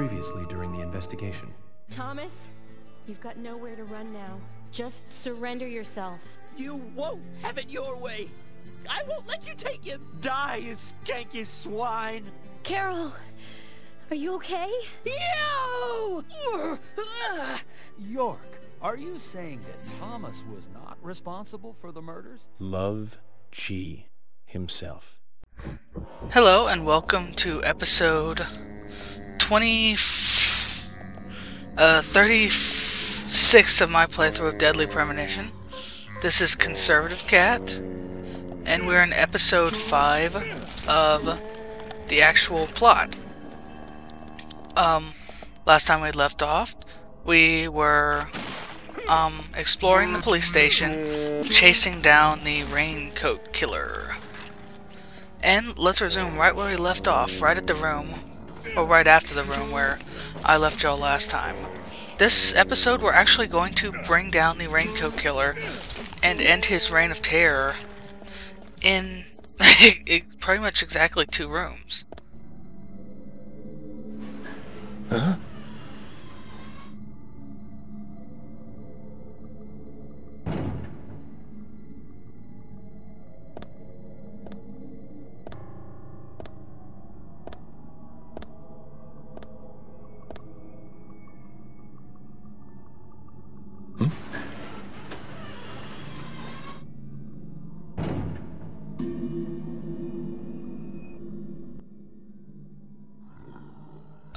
previously during the investigation. Thomas, you've got nowhere to run now. Just surrender yourself. You won't have it your way. I won't let you take him. Die, you skanky swine. Carol, are you okay? You! York, are you saying that Thomas was not responsible for the murders? Love G himself. Hello and welcome to episode 36 of my playthrough of Deadly Premonition. This is Conservative Cat, and we're in episode 5 of the actual plot. Last time we left off, we were exploring the police station, chasing down the Raincoat Killer. And let's resume right where we left off, right at the room, or right after the room where I left y'all last time. This episode we're actually going to bring down the Raincoat Killer and end his reign of terror in pretty much exactly 2 rooms. Huh?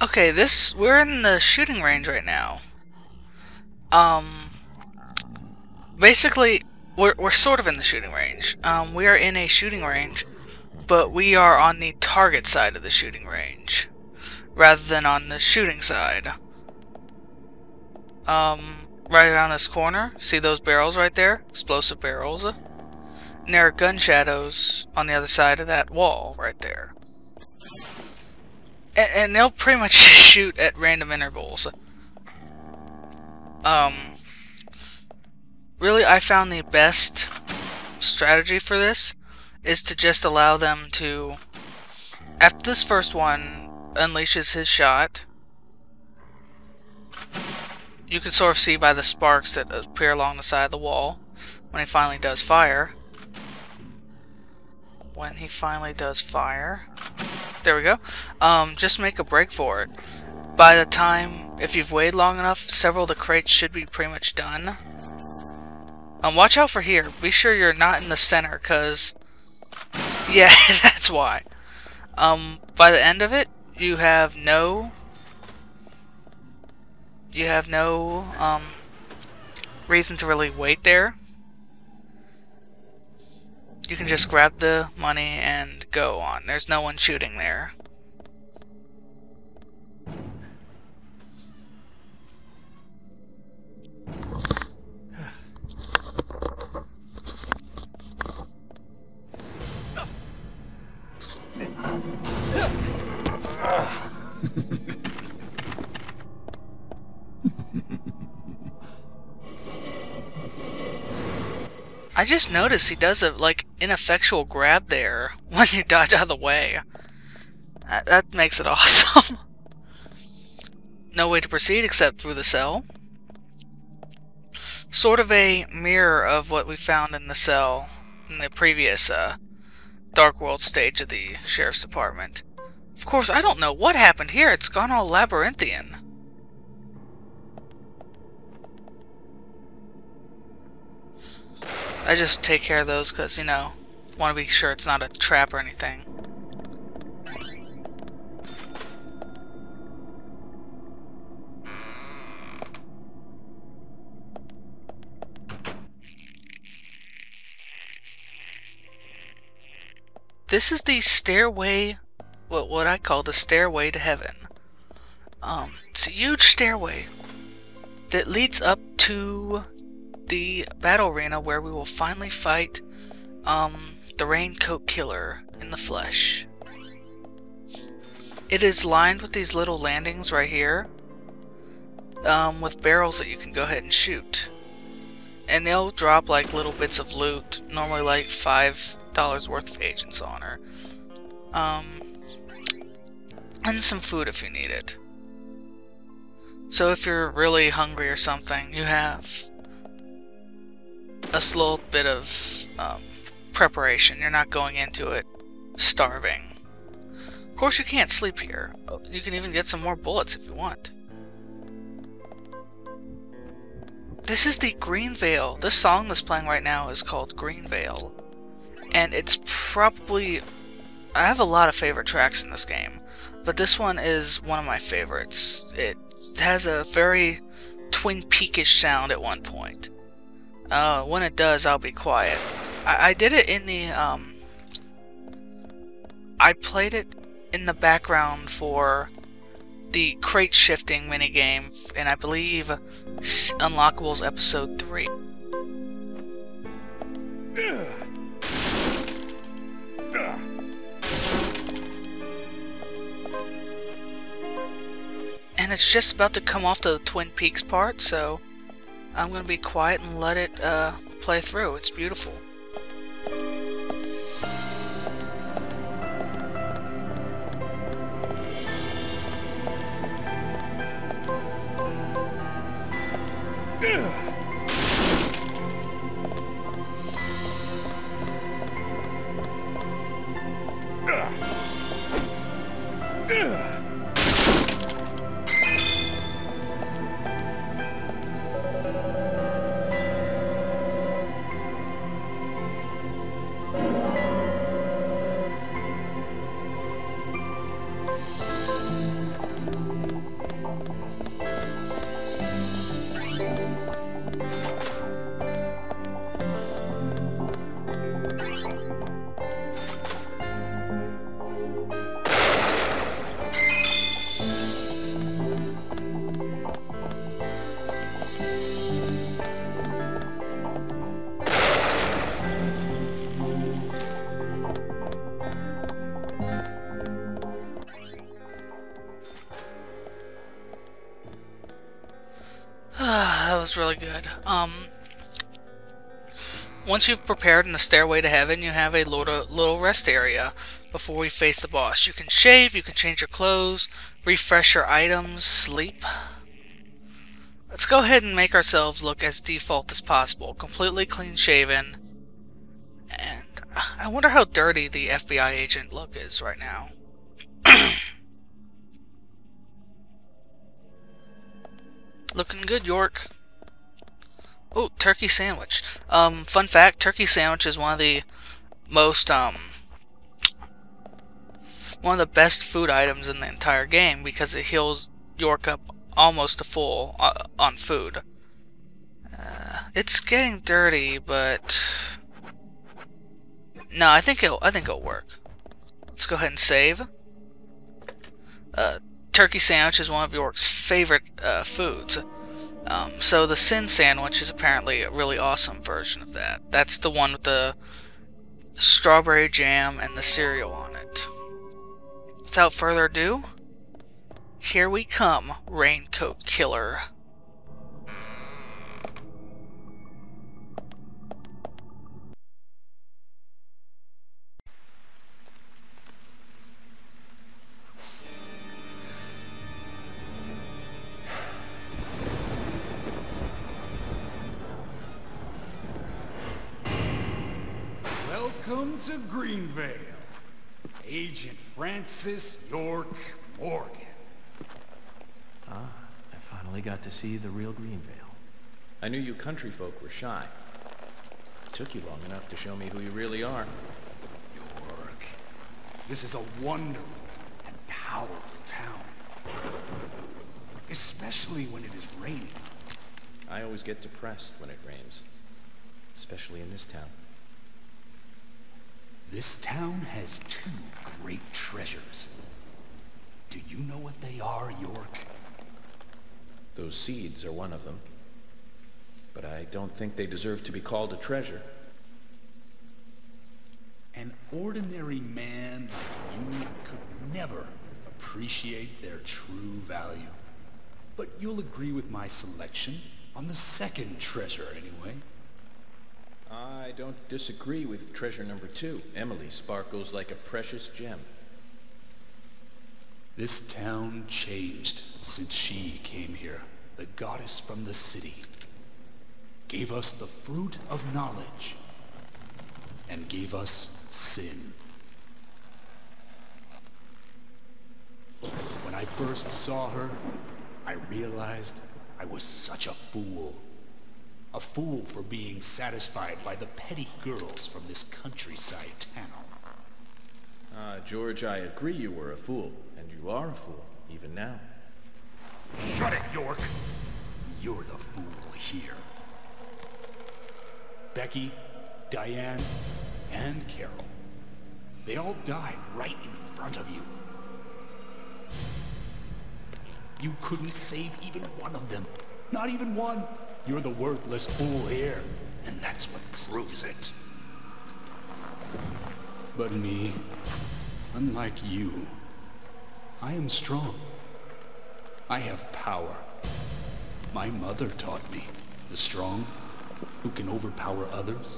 Okay, we're in the shooting range right now. Basically, we're sort of in the shooting range. We are in a shooting range, but we are on the target side of the shooting range, rather than on the shooting side. Right around this corner, see those barrels right there? Explosive barrels. And there are gun shadows on the other side of that wall right there. And they'll pretty much shoot at random intervals. Really, I found the best strategy for this is to just allow them to, after this first one unleashes his shot, you can sort of see by the sparks that appear along the side of the wall when he finally does fire. There we go. Just make a break for it. By the time, if you've waited long enough, several of the crates should be pretty much done. Watch out for here. Be sure you're not in the center, cause yeah, that's why. By the end of it, you have no reason to really wait there. You can just grab the money and go on. There's no one shooting there. I just noticed he does a, ineffectual grab there when you dodge out of the way. That makes it awesome. No way to proceed except through the cell. Sort of a mirror of what we found in the cell in the previous Dark World stage of the Sheriff's Department. Of course, I don't know what happened here. It's gone all labyrinthian. I just take care of those because, you know, want to be sure it's not a trap or anything. This is the stairway, what I call the stairway to heaven. It's a huge stairway that leads up to the battle arena where we will finally fight the Raincoat Killer in the flesh. It is lined with these little landings right here with barrels that you can go ahead and shoot. And they'll drop like little bits of loot, normally like $5 worth of Agent's Honor. And some food if you need it. So if you're really hungry or something, you have a little bit of preparation. You're not going into it starving. Of course, you can't sleep here. You can even get some more bullets if you want. This is the Greenvale. This song that's playing right now is called Greenvale. And it's probably... I have a lot of favorite tracks in this game, but this one is one of my favorites. It has a very Twin Peakish sound at one point. When it does, I'll be quiet. I did it in the... I played it in the background for the crate shifting minigame, and I believe Unlockables Episode 3. And it's just about to come off the Twin Peaks part, so I'm going to be quiet and let it play through. It's beautiful. That was really good. Once you've prepared in the Stairway to Heaven, you have a little rest area before we face the boss. You can shave, you can change your clothes, refresh your items, sleep. Let's go ahead and make ourselves look as default as possible. Completely clean shaven. And I wonder how dirty the FBI agent look is right now. Looking good, York. Oh, turkey sandwich. Fun fact, turkey sandwich is one of the most, one of the best food items in the entire game because it heals York up almost to full on food. It's getting dirty, but no, I think it'll work. Let's go ahead and save. Turkey sandwich is one of York's favorite foods. So the Sin sandwich is apparently a really awesome version of that. That's the one with the strawberry jam and the cereal on it. Without further ado, here we come, Raincoat Killer. Welcome to Greenvale, Agent Francis York Morgan. Ah, I finally got to see the real Greenvale. I knew you country folk were shy. It took you long enough to show me who you really are. York, this is a wonderful and powerful town. Especially when it is raining. I always get depressed when it rains. Especially in this town. This town has two great treasures. Do you know what they are, York? Those seeds are one of them. But I don't think they deserve to be called a treasure. An ordinary man like you could never appreciate their true value. But you'll agree with my selection on the second treasure, anyway. I don't disagree with treasure number 2. Emily sparkles like a precious gem. This town changed since she came here. The goddess from the city gave us the fruit of knowledge and gave us sin. When I first saw her, I realized I was such a fool. A fool for being satisfied by the petty girls from this countryside town. George, I agree you were a fool, and you are a fool, even now. Shut it, York! You're the fool here. Becky, Diane, and Carol. They all died right in front of you. You couldn't save even one of them. Not even one. You're the worthless fool here, and that's what proves it. But me, unlike you, I am strong. I have power. My mother taught me, the strong, who can overpower others,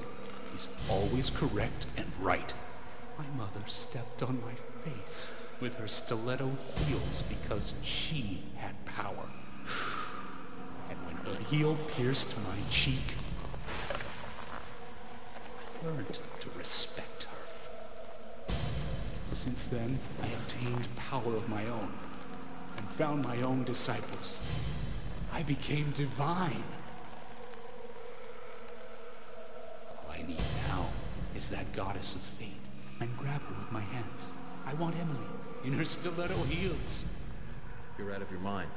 is always correct and right. My mother stepped on my face with her stiletto heels because she had power. And when her heel pierced my cheek, I learned to respect her. Since then, I obtained power of my own and found my own disciples. I became divine. All I need now is that goddess of fate and grab her with my hands. I want Emily in her stiletto heels. You're out of your mind.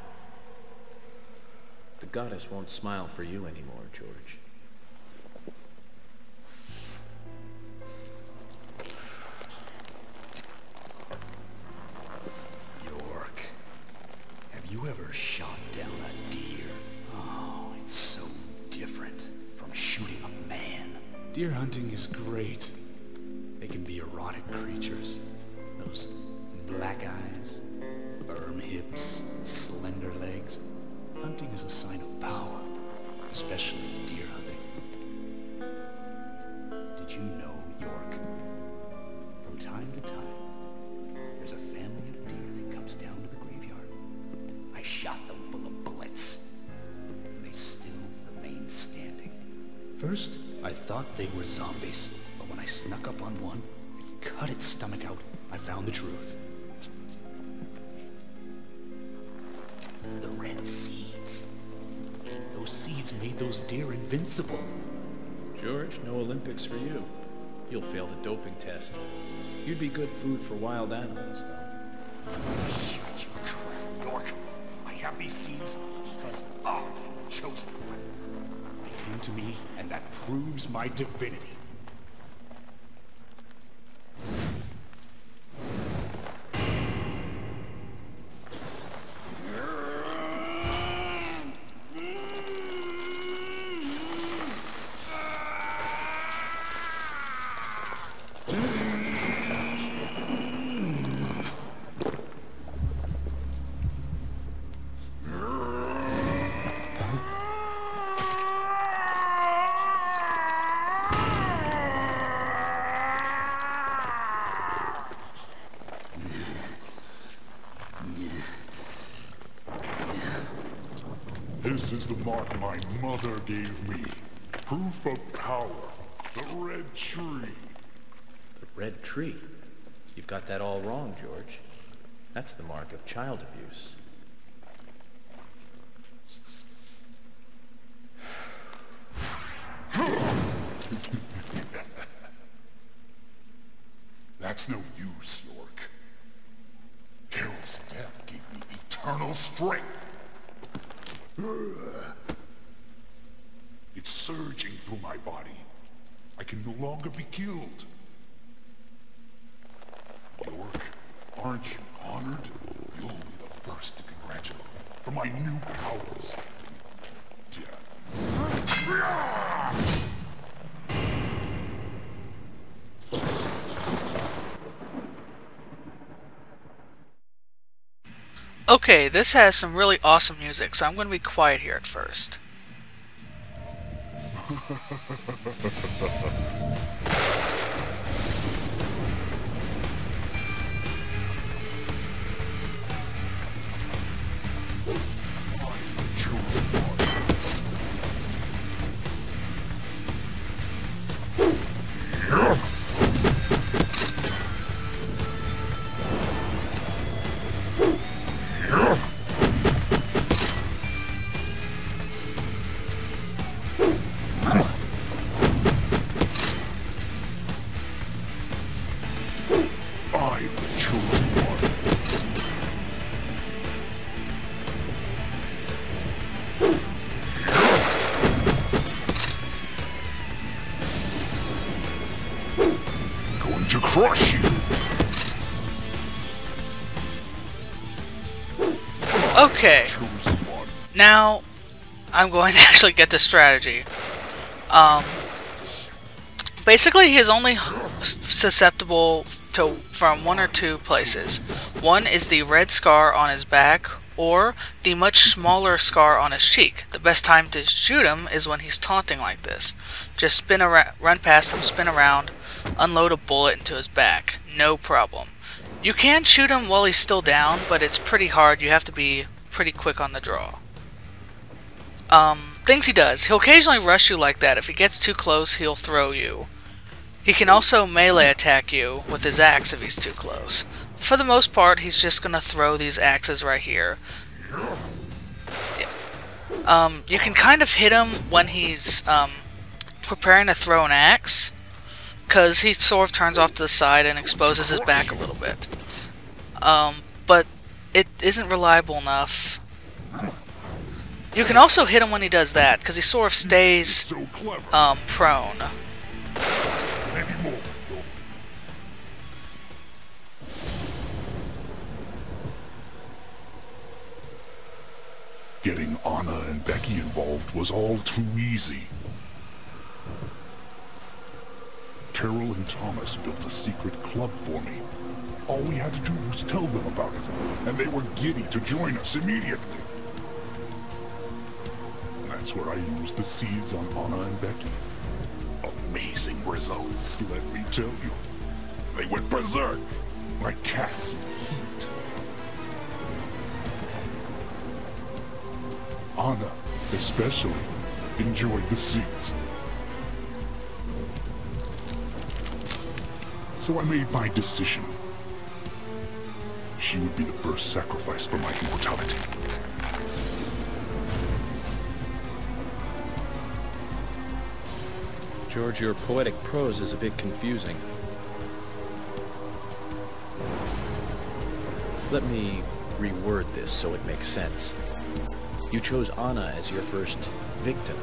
The goddess won't smile for you anymore, George. York, have you ever shot down a deer? Oh, it's so different from shooting a man. Deer hunting is great. They can be erotic creatures. Those black eyes, firm hips, slender legs. Hunting is a sign of power, especially deer hunting. Did you know, York? From time to time, there's a family of deer that comes down to the graveyard. I shot them full of bullets, and they still remain standing. First, I thought they were zombies, but when I snuck up on one and cut its stomach out, I found the truth. The red seeds. Those seeds made those deer invincible. George, no Olympics for you. You'll fail the doping test. You'd be good food for wild animals, though. Shut your crap, York. I have these seeds because I'm the chosen one. They came to me, and that proves my divinity. This is the mark my mother gave me. Proof of power. The red tree. The red tree? You've got that all wrong, George. That's the mark of child abuse. That's no use, York. Carol's death gave me eternal strength. It's surging through my body. I can no longer be killed. York, aren't you honored? You'll be the first to congratulate me for my new powers. Yeah. Okay, this has some really awesome music, so I'm going to be quiet here at first. crush you. Okay. Now, I'm going to actually get the strategy. Basically, he is only susceptible to from one or two places. One is the red scar on his back, or the much smaller scar on his cheek. The best time to shoot him is when he's taunting like this. Just spin around, run past him, spin around, unload a bullet into his back. No problem. You can shoot him while he's still down, but it's pretty hard. You have to be pretty quick on the draw. Things he does. He'll occasionally rush you like that. If he gets too close, he'll throw you. He can also melee attack you with his axe if he's too close. For the most part, he's just gonna throw these axes right here. Yeah. You can kind of hit him when he's preparing to throw an axe, because he sort of turns off to the side and exposes his back a little bit. But it isn't reliable enough. You can also hit him when he does that, because he sort of stays prone. Getting Anna and Becky involved was all too easy. Carol and Thomas built a secret club for me. All we had to do was tell them about it, and they were giddy to join us immediately. That's where I used the seeds on Anna and Becky. Amazing results, let me tell you. They went berserk, like cats in heat. Anna, especially, enjoyed the seeds. So I made my decision. She would be the first sacrifice for my immortality. George, your poetic prose is a bit confusing. Let me reword this so it makes sense. You chose Anna as your first victim,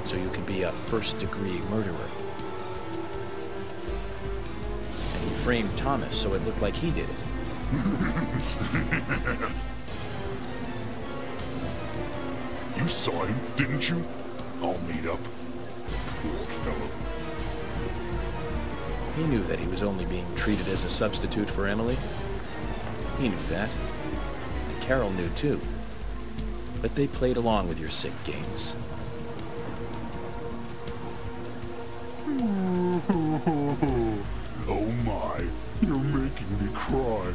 so you can be a first-degree murderer. And you framed Thomas so it looked like he did it. You saw him, didn't you? All made up. Poor fellow. He knew that he was only being treated as a substitute for Emily. He knew that. And Carol knew too. But they played along with your sick games. Oh my, you're making me cry.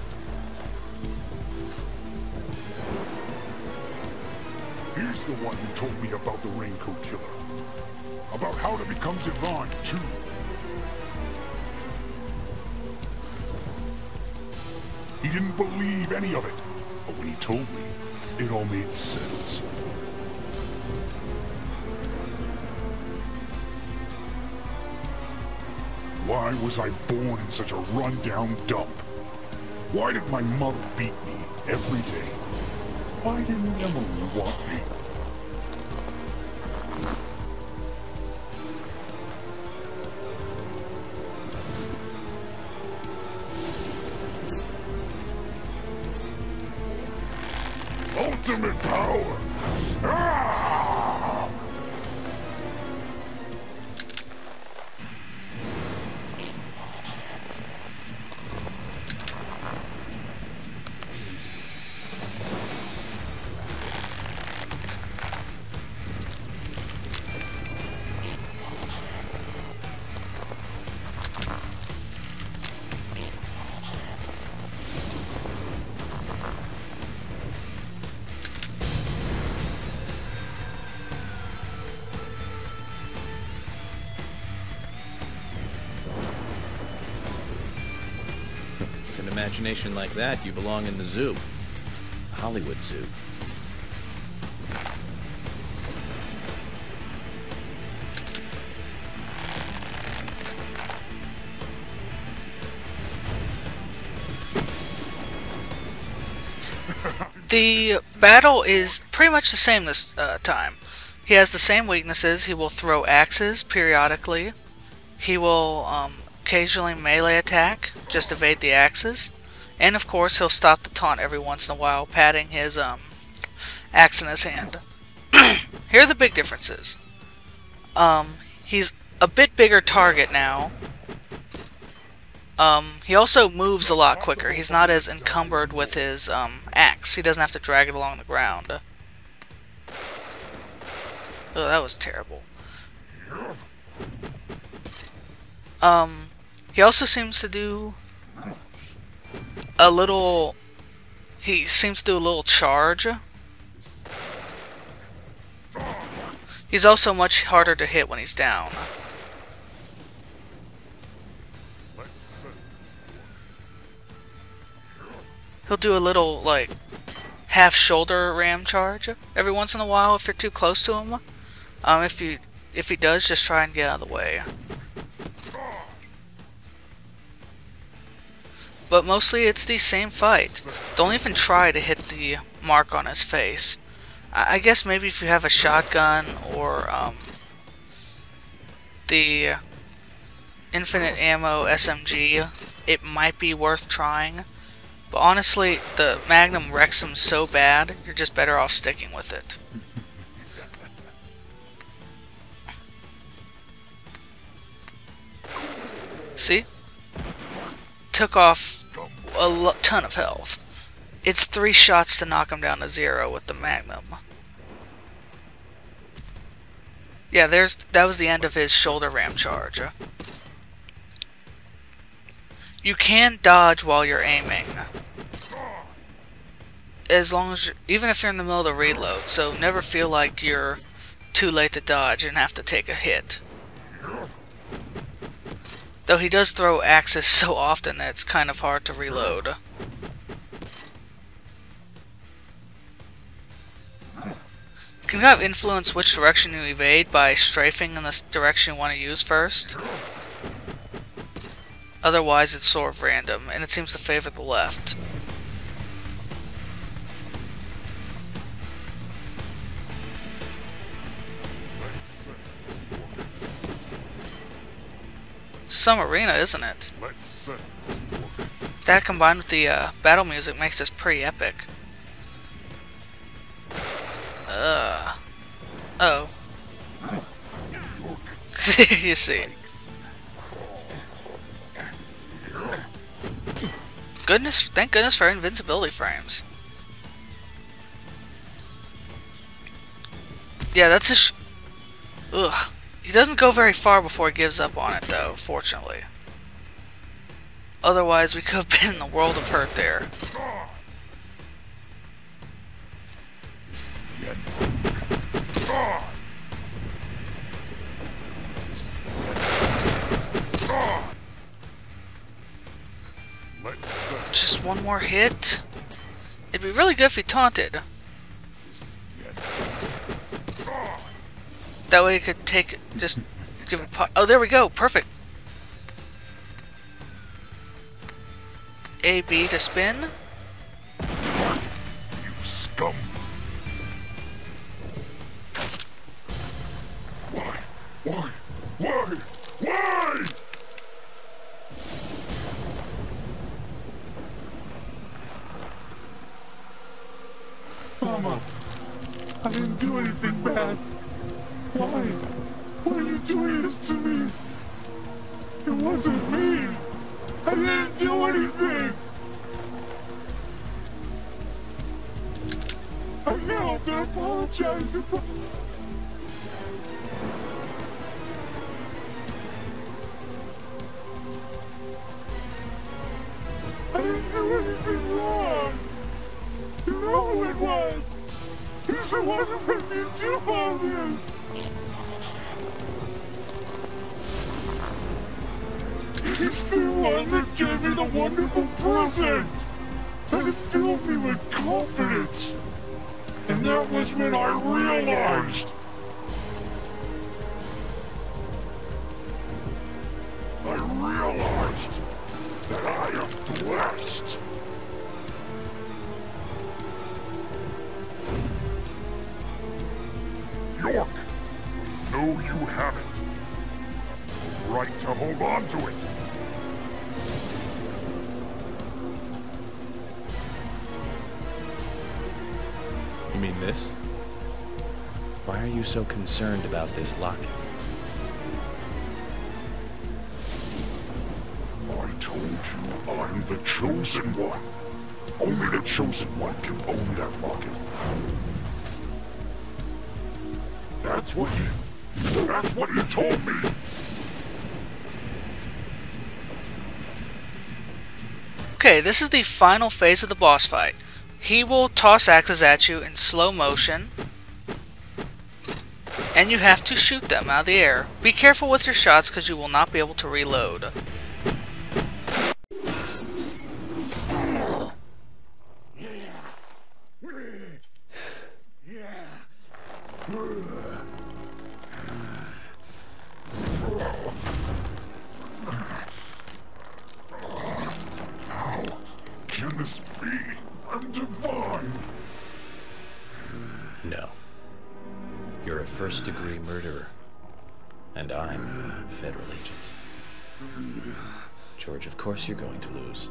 Here's the one who told me about the Raincoat Killer. About how to become divine, too. He didn't believe any of it, but when he told me, it all made sense. Why was I born in such a run-down dump? Why did my mother beat me every day? Why didn't Emily want me? Ultimate power! Ah! With an imagination like that, you belong in the zoo. Hollywood Zoo. The battle is pretty much the same this time. He has the same weaknesses. He will throw axes periodically. He will occasionally melee attack, just evade the axes. And of course, he'll stop the taunt every once in a while, patting his axe in his hand. Here are the big differences. He's a bit bigger target now. He also moves a lot quicker. He's not as encumbered with his axe. He doesn't have to drag it along the ground. Oh, that was terrible. He also seems to do a little... He seems to do a little charge. He's also much harder to hit when he's down. He'll do a little, like, half-shoulder ram charge every once in a while if you're too close to him. If he does, just try and get out of the way. But mostly it's the same fight. Don't even try to hit the mark on his face. I guess maybe if you have a shotgun or the infinite ammo SMG, it might be worth trying. But honestly, the Magnum wrecks him so bad, you're just better off sticking with it. See? Took off a ton of health. It's 3 shots to knock him down to 0 with the Magnum. Yeah, that was the end of his shoulder ram charge. You can dodge while you're aiming. As long as even if you're in the middle of the reload, so never feel like you're too late to dodge and have to take a hit. Though he does throw axes so often that it's kind of hard to reload. You can kind of influence which direction you evade by strafing in the direction you want to use first. Otherwise it's sort of random, and it seems to favor the left. Some arena, isn't it? That combined with the battle music makes this pretty epic. Oh. You see. Thank goodness for invincibility frames. Yeah, that's ugh. He doesn't go very far before he gives up on it, though, fortunately. Otherwise, we could have been in the world of hurt there. Just one more hit. It'd be really good if he taunted. That way he could take, just give a oh, there we go, perfect. A, B to spin. You scum. Why? Mama, I didn't do anything bad. Why? Why are you doing this to me? It wasn't me. I didn't do anything. I now have to apologize if I didn't do anything wrong. You know who it was. He's the one who made me do all this. He's the one that gave me the wonderful present! And it filled me with confidence! And that was when I realized that I am blessed! York! No, you haven't. Right to hold on to it. doing this? Why are you so concerned about this locket? I told you I'm the Chosen One. Only the Chosen One can own that locket. That's what he told me. Okay, this is the final phase of the boss fight. He will toss axes at you in slow motion, and you have to shoot them out of the air. Be careful with your shots because you will not be able to reload. Can this be? I'm divine. No. You're a first-degree murderer. And I'm a federal agent. George, of course you're going to lose.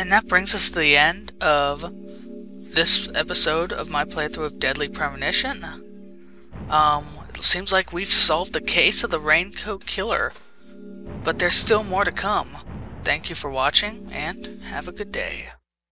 And that brings us to the end of this episode of my playthrough of Deadly Premonition. It seems like we've solved the case of the Raincoat Killer, but there's still more to come. Thank you for watching, and have a good day.